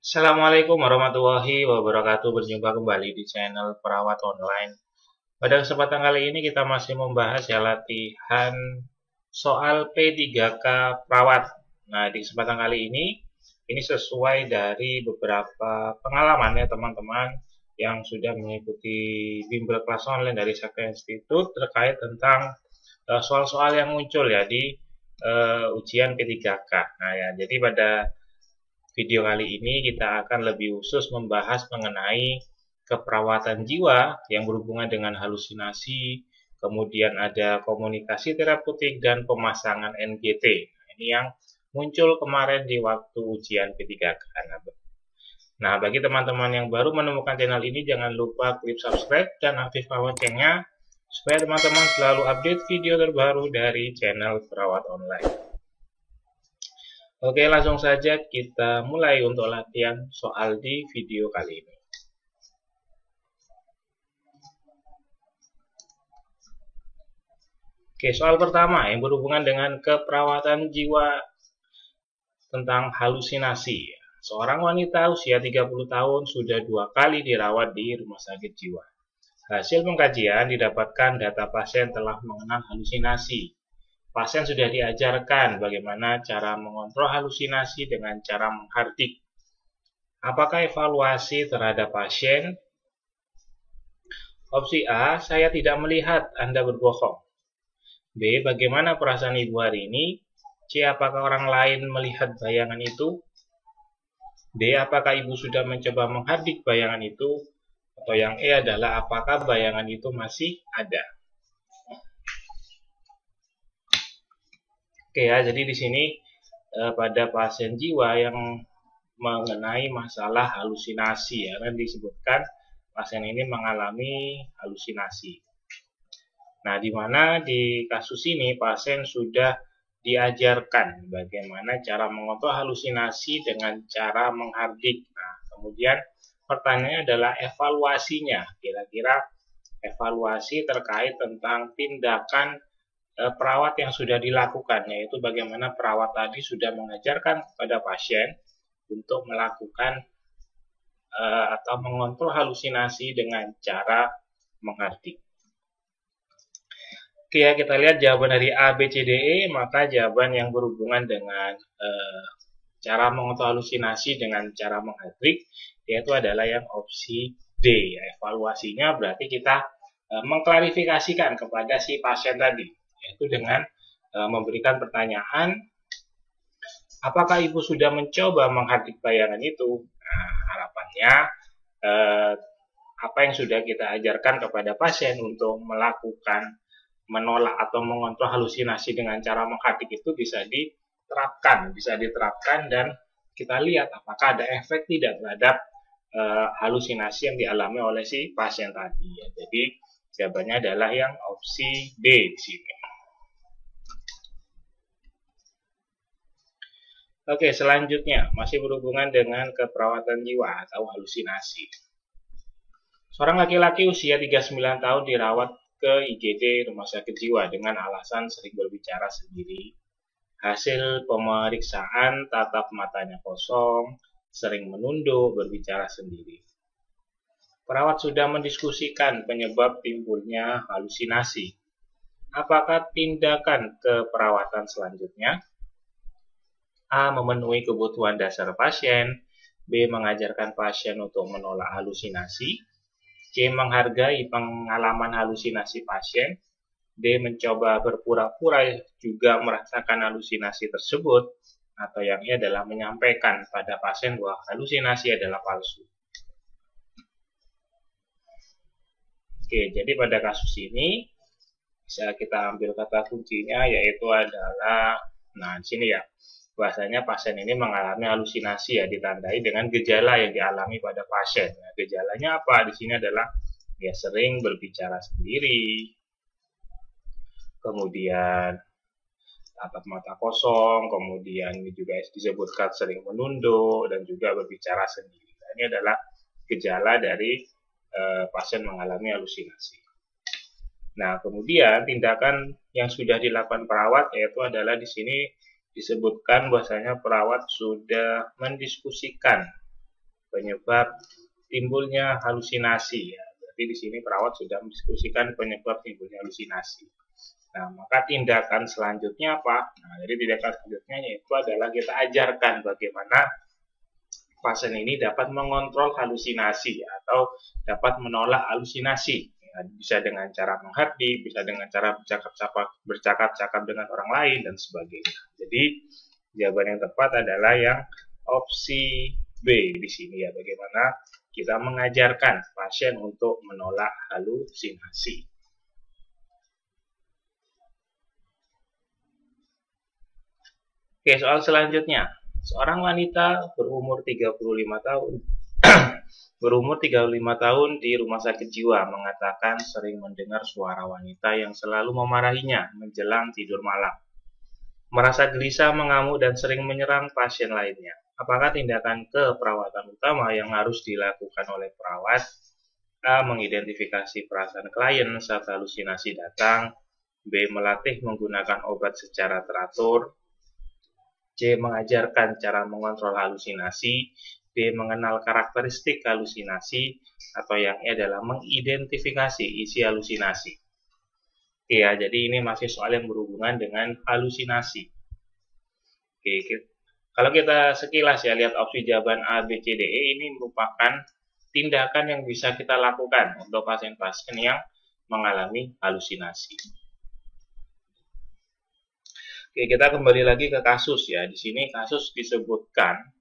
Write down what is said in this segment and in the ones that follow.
Assalamualaikum warahmatullahi wabarakatuh. Berjumpa kembali di channel Perawat Online. Pada kesempatan kali ini kita masih membahas ya latihan soal P3K Perawat. Nah, di kesempatan kali ini sesuai dari beberapa pengalaman ya teman-teman yang sudah mengikuti bimbel kelas online dari Sakti Institute terkait tentang soal-soal yang muncul ya di ujian P3K. Nah ya, jadi pada video kali ini kita akan lebih khusus membahas mengenai keperawatan jiwa yang berhubungan dengan halusinasi, kemudian ada komunikasi terapeutik dan pemasangan NGT. Ini yang muncul kemarin di waktu ujian P3K. Nah, bagi teman-teman yang baru menemukan channel ini, jangan lupa klik subscribe dan aktifkan loncengnya supaya teman-teman selalu update video terbaru dari channel Perawat Online. Oke, langsung saja kita mulai untuk latihan soal di video kali ini. Oke, soal pertama yang berhubungan dengan keperawatan jiwa tentang halusinasi. Seorang wanita usia 30 tahun sudah 2 kali dirawat di rumah sakit jiwa. Hasil pengkajian didapatkan data pasien telah mengenal halusinasi. Pasien sudah diajarkan bagaimana cara mengontrol halusinasi dengan cara menghardik. Apakah evaluasi terhadap pasien? Opsi A, saya tidak melihat Anda berbohong. B, bagaimana perasaan ibu hari ini? C, apakah orang lain melihat bayangan itu? D, apakah ibu sudah mencoba menghardik bayangan itu? Atau yang E adalah apakah bayangan itu masih ada? Oke ya, jadi di sini pada pasien jiwa yang mengenai masalah halusinasi ya, kan disebutkan pasien ini mengalami halusinasi. Nah, di mana di kasus ini pasien sudah diajarkan bagaimana cara mengontrol halusinasi dengan cara menghardik. Nah, kemudian pertanyaannya adalah evaluasinya. Kira-kira evaluasi terkait tentang tindakan perawat yang sudah dilakukan, yaitu bagaimana perawat tadi sudah mengajarkan kepada pasien untuk melakukan atau mengontrol halusinasi dengan cara menghardik. Oke ya, kita lihat jawaban dari A, B, C, D, E, maka jawaban yang berhubungan dengan cara mengontrol halusinasi dengan cara menghardik, yaitu adalah yang opsi D. Ya, evaluasinya berarti kita mengklarifikasikan kepada si pasien tadi, yaitu dengan memberikan pertanyaan, apakah ibu sudah mencoba menghardik bayangan itu? Nah, harapannya apa yang sudah kita ajarkan kepada pasien untuk melakukan menolak atau mengontrol halusinasi dengan cara menghardik itu bisa diterapkan dan kita lihat apakah ada efek tidak terhadap halusinasi yang dialami oleh si pasien tadi. Ya. Jadi jawabannya adalah yang opsi D di sini. Oke, selanjutnya masih berhubungan dengan keperawatan jiwa atau halusinasi. Seorang laki-laki usia 39 tahun dirawat ke IGD Rumah Sakit Jiwa dengan alasan sering berbicara sendiri. Hasil pemeriksaan tatap matanya kosong, sering menunduk, berbicara sendiri. Perawat sudah mendiskusikan penyebab timbulnya halusinasi. Apakah tindakan keperawatan selanjutnya? A. Memenuhi kebutuhan dasar pasien. B. Mengajarkan pasien untuk menolak halusinasi. C. Menghargai pengalaman halusinasi pasien. D. Mencoba berpura-pura juga merasakan halusinasi tersebut. Atau yang E adalah menyampaikan pada pasien bahwa halusinasi adalah palsu. Oke, jadi pada kasus ini bisa kita ambil kata kuncinya yaitu adalah, nah di sini ya, bahasanya pasien ini mengalami halusinasi ya, ditandai dengan gejala yang dialami pada pasien. Nah, gejalanya apa? Di sini adalah dia sering berbicara sendiri, kemudian tatap mata kosong, kemudian juga disebutkan sering menunduk dan juga berbicara sendiri. Nah, ini adalah gejala dari pasien mengalami halusinasi. Nah, kemudian tindakan yang sudah dilakukan perawat yaitu adalah di sini disebutkan bahwasanya perawat sudah mendiskusikan penyebab timbulnya halusinasi ya. Berarti di sini perawat sudah mendiskusikan penyebab timbulnya halusinasi. Nah, maka tindakan selanjutnya apa? Nah, jadi tindakan selanjutnya yaitu adalah kita ajarkan bagaimana pasien ini dapat mengontrol halusinasi atau dapat menolak halusinasi. Ya, bisa dengan cara menghardik, bisa dengan cara bercakap-cakap dengan orang lain dan sebagainya. Jadi jawaban yang tepat adalah yang opsi B di sini ya, bagaimana kita mengajarkan pasien untuk menolak halusinasi. Oke, soal selanjutnya. Seorang wanita berumur 35 tahun berumur 35 tahun di rumah sakit jiwa mengatakan sering mendengar suara wanita yang selalu memarahinya menjelang tidur malam. Merasa gelisah, mengamuk, dan sering menyerang pasien lainnya. Apakah tindakan keperawatan utama yang harus dilakukan oleh perawat? A. Mengidentifikasi perasaan klien saat halusinasi datang. B. Melatih menggunakan obat secara teratur. C. Mengajarkan cara mengontrol halusinasi. D. Mengenal karakteristik halusinasi. Atau yang E adalah mengidentifikasi isi halusinasi. Ya, jadi ini masih soal yang berhubungan dengan halusinasi. Oke, kalau kita sekilas ya lihat opsi jawaban A, B, C, D, E ini merupakan tindakan yang bisa kita lakukan untuk pasien-pasien yang mengalami halusinasi. Oke, kita kembali lagi ke kasus ya. Di sini kasus disebutkan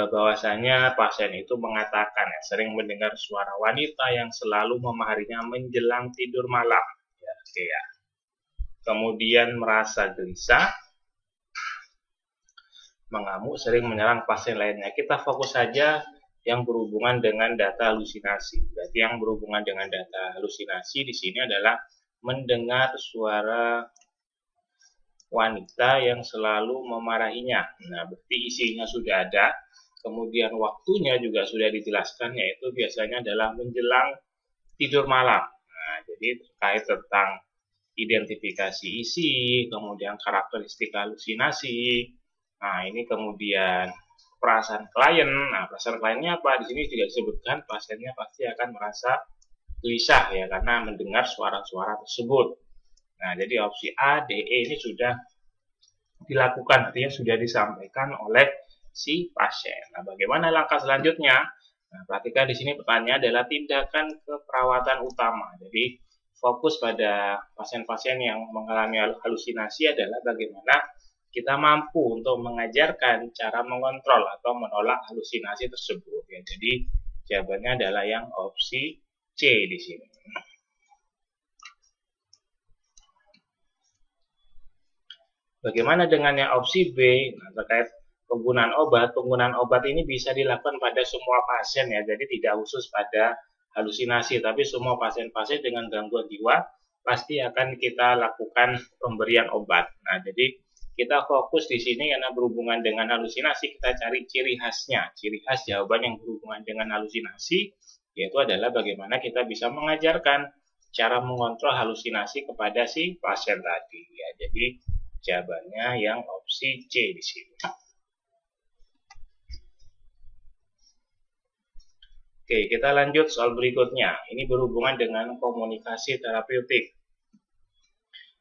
bahwasanya pasien itu mengatakan ya, sering mendengar suara wanita yang selalu memarahinya menjelang tidur malam. Ya, oke ya. Kemudian merasa gelisah, mengamuk, sering menyerang pasien lainnya. Kita fokus saja yang berhubungan dengan data halusinasi. Berarti yang berhubungan dengan data halusinasi di sini adalah mendengar suara wanita yang selalu memarahinya. Nah, berarti isinya sudah ada, kemudian waktunya juga sudah dijelaskan, yaitu biasanya adalah menjelang tidur malam. Nah, jadi terkait tentang identifikasi isi, kemudian karakteristik halusinasi. Nah, ini kemudian perasaan klien. Nah, perasaan kliennya apa? Di sini juga disebutkan pasiennya pasti akan merasa gelisah ya karena mendengar suara-suara tersebut. Nah, jadi opsi A, D, E ini sudah dilakukan, artinya sudah disampaikan oleh si pasien. Nah, bagaimana langkah selanjutnya? Nah, perhatikan di sini pertanyaannya adalah tindakan keperawatan utama. Jadi, fokus pada pasien-pasien yang mengalami halusinasi adalah bagaimana kita mampu untuk mengajarkan cara mengontrol atau menolak halusinasi tersebut. Ya, jadi, jawabannya adalah yang opsi C di sini. Bagaimana dengan yang opsi B? Nah, terkait penggunaan obat ini bisa dilakukan pada semua pasien ya, jadi tidak khusus pada halusinasi, tapi semua pasien-pasien dengan gangguan jiwa pasti akan kita lakukan pemberian obat. Nah, jadi kita fokus di sini karena berhubungan dengan halusinasi, kita cari ciri khasnya. Ciri khas jawaban yang berhubungan dengan halusinasi yaitu adalah bagaimana kita bisa mengajarkan cara mengontrol halusinasi kepada si pasien tadi ya. Jadi jawabannya yang opsi C di sini. Oke, kita lanjut soal berikutnya. Ini berhubungan dengan komunikasi terapeutik.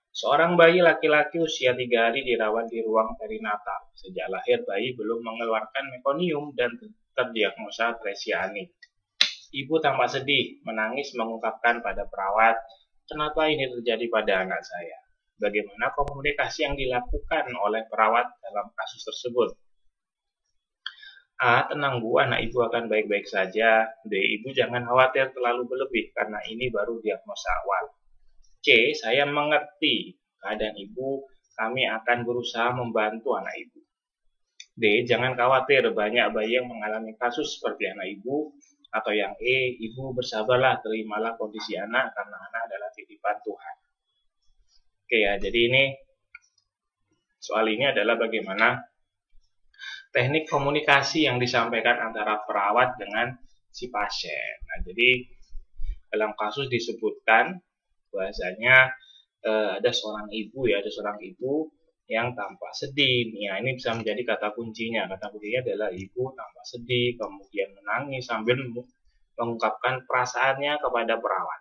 Seorang bayi laki-laki usia 3 hari dirawat di ruang perinatal. Sejak lahir, bayi belum mengeluarkan mekonium dan terdiagnosa atresia anik. Ibu tampak sedih, menangis mengungkapkan pada perawat, "Kenapa ini terjadi pada anak saya?" Bagaimana komunikasi yang dilakukan oleh perawat dalam kasus tersebut? A. Tenang Bu, anak ibu akan baik-baik saja. D. Ibu jangan khawatir terlalu berlebih karena ini baru diagnosa awal. C. Saya mengerti keadaan ibu, kami akan berusaha membantu anak ibu. D. Jangan khawatir, banyak bayi yang mengalami kasus seperti anak ibu. Atau yang E. Ibu bersabarlah, terimalah kondisi anak karena anak adalah titipan Tuhan. Oke ya, jadi ini soal ini adalah bagaimana teknik komunikasi yang disampaikan antara perawat dengan si pasien. Nah, jadi dalam kasus disebutkan bahwasanya ada seorang ibu yang tampak sedih. Ya, ini bisa menjadi kata kuncinya. Kata kuncinya adalah ibu tampak sedih, kemudian menangis sambil mengungkapkan perasaannya kepada perawat.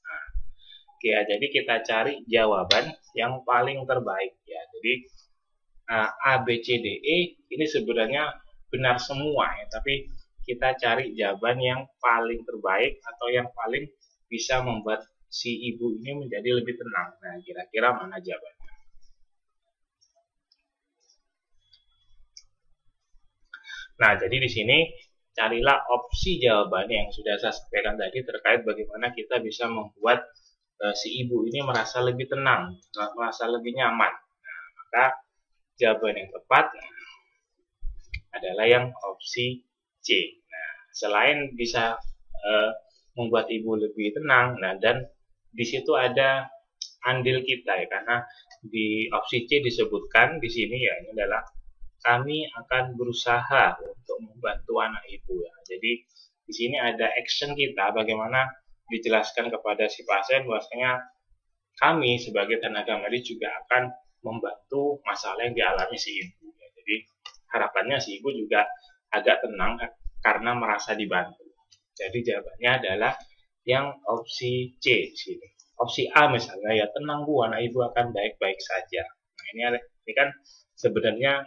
Nah, oke ya, jadi kita cari jawaban yang paling terbaik ya. Jadi A, B, C, D, E ini sebenarnya benar semua ya, tapi kita cari jawaban yang paling terbaik atau yang paling bisa membuat si ibu ini menjadi lebih tenang. Nah, kira-kira mana jawabannya? Nah, jadi di sini carilah opsi jawabannya yang sudah saya sampaikan tadi terkait bagaimana kita bisa membuat si ibu ini merasa lebih tenang, merasa lebih nyaman. Nah, maka jawaban yang tepat adalah yang opsi C. Nah, selain bisa membuat ibu lebih tenang, nah dan di situ ada andil kita ya, karena di opsi C disebutkan di sini ya, ini adalah kami akan berusaha untuk membantu anak ibu ya. Jadi di sini ada action kita, bagaimana dijelaskan kepada si pasien bahwasanya kami sebagai tenaga medis juga akan membantu masalah yang dialami si ibu ya. Jadi harapannya si ibu juga agak tenang karena merasa dibantu. Jadi jawabannya adalah yang opsi C di sini. Opsi A misalnya ya, tenang Bu, anak ibu akan baik-baik saja. Nah, ini kan sebenarnya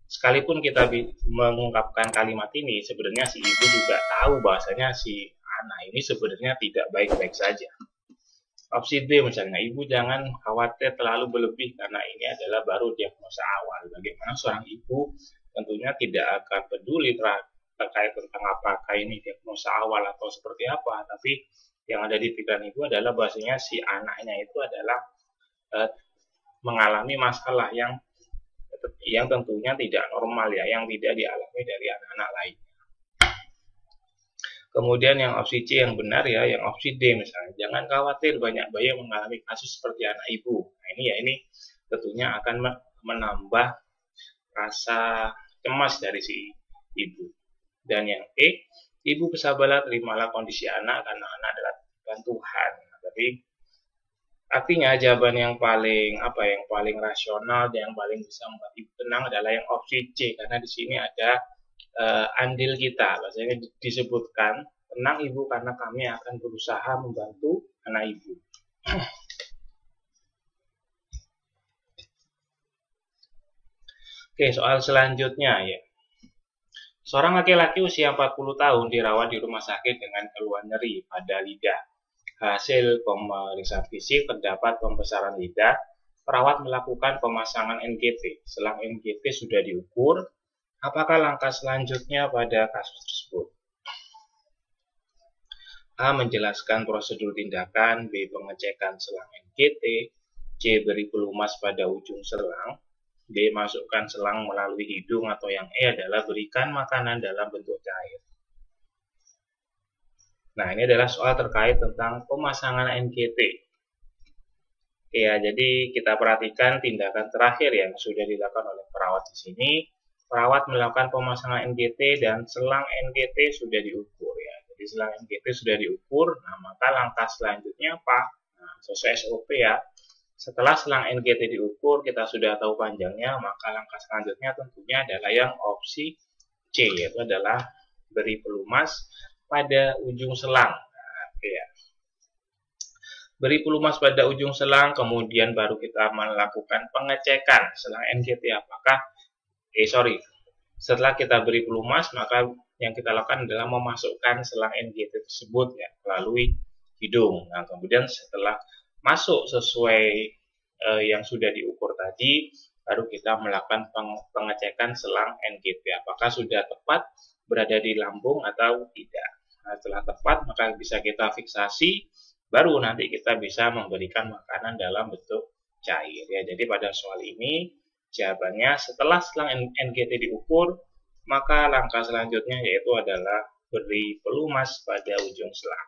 sekalipun kita mengungkapkan kalimat ini, sebenarnya si ibu juga tahu bahwasanya si anak ini sebenarnya tidak baik-baik saja. Opsi D misalnya, ibu jangan khawatir terlalu berlebih karena ini adalah baru diagnosa awal. Bagaimana seorang ibu tentunya tidak akan peduli terkait tentang apakah ini diagnosa awal atau seperti apa, tapi yang ada di pikiran ibu adalah bahwasanya si anaknya itu adalah mengalami masalah yang tentunya tidak normal ya, yang tidak dialami dari anak-anak lain. Kemudian yang opsi C yang benar ya, yang opsi D misalnya, jangan khawatir banyak bayi yang mengalami kasus seperti anak ibu. Nah, ini tentunya akan menambah rasa cemas dari si ibu. Dan yang E, ibu bersabarlah, terimalah kondisi anak karena anak adalah Tuhan. Nah, tapi artinya jawaban yang paling rasional dan yang paling bisa membuat ibu tenang adalah yang opsi C, karena di sini ada andil kita. Bahasanya disebutkan, tenang ibu karena kami akan berusaha membantu anak ibu. Oke, soal selanjutnya ya. Seorang laki-laki usia 40 tahun dirawat di rumah sakit dengan keluhan nyeri pada lidah. Hasil pemeriksaan fisik terdapat pembesaran lidah. Perawat melakukan pemasangan NGT. Selang NGT sudah diukur, apakah langkah selanjutnya pada kasus tersebut? A. Menjelaskan prosedur tindakan. B. Pengecekan selang NGT. C. Beri pelumas pada ujung selang. D. Masukkan selang melalui hidung. Atau yang E adalah berikan makanan dalam bentuk cair. Nah, ini adalah soal terkait tentang pemasangan NGT. Ya, jadi kita perhatikan tindakan terakhir yang sudah dilakukan oleh perawat di sini. Perawat melakukan pemasangan NGT dan selang NGT sudah diukur ya. Jadi selang NGT sudah diukur, nah maka langkah selanjutnya apa? Nah, sesuai SOP ya. Setelah selang NGT diukur, kita sudah tahu panjangnya, maka langkah selanjutnya tentunya adalah yang opsi C, yaitu adalah beri pelumas pada ujung selang. Nah, ya. Beri pelumas pada ujung selang, kemudian baru kita melakukan pengecekan selang NGT apakah setelah kita beri pelumas, maka yang kita lakukan adalah memasukkan selang NGT tersebut ya melalui hidung. Nah, kemudian setelah masuk sesuai yang sudah diukur tadi, baru kita melakukan pengecekan selang NGT apakah sudah tepat berada di lambung atau tidak. Nah, setelah tepat maka bisa kita fiksasi, baru nanti kita bisa memberikan makanan dalam bentuk cair ya. Jadi pada soal ini jawabannya setelah selang NGT diukur, maka langkah selanjutnya yaitu adalah beri pelumas pada ujung selang.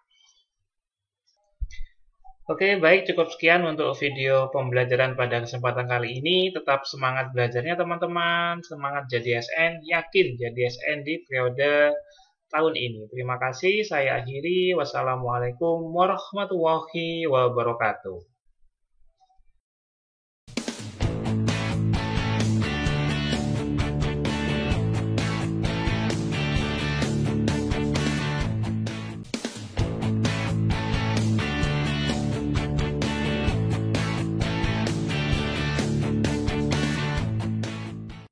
Oke, baik, cukup sekian untuk video pembelajaran pada kesempatan kali ini. Tetap semangat belajarnya teman-teman, semangat jadi SN, yakin jadi SN di periode tahun ini. Terima kasih, saya akhiri. Wassalamualaikum warahmatullahi wabarakatuh.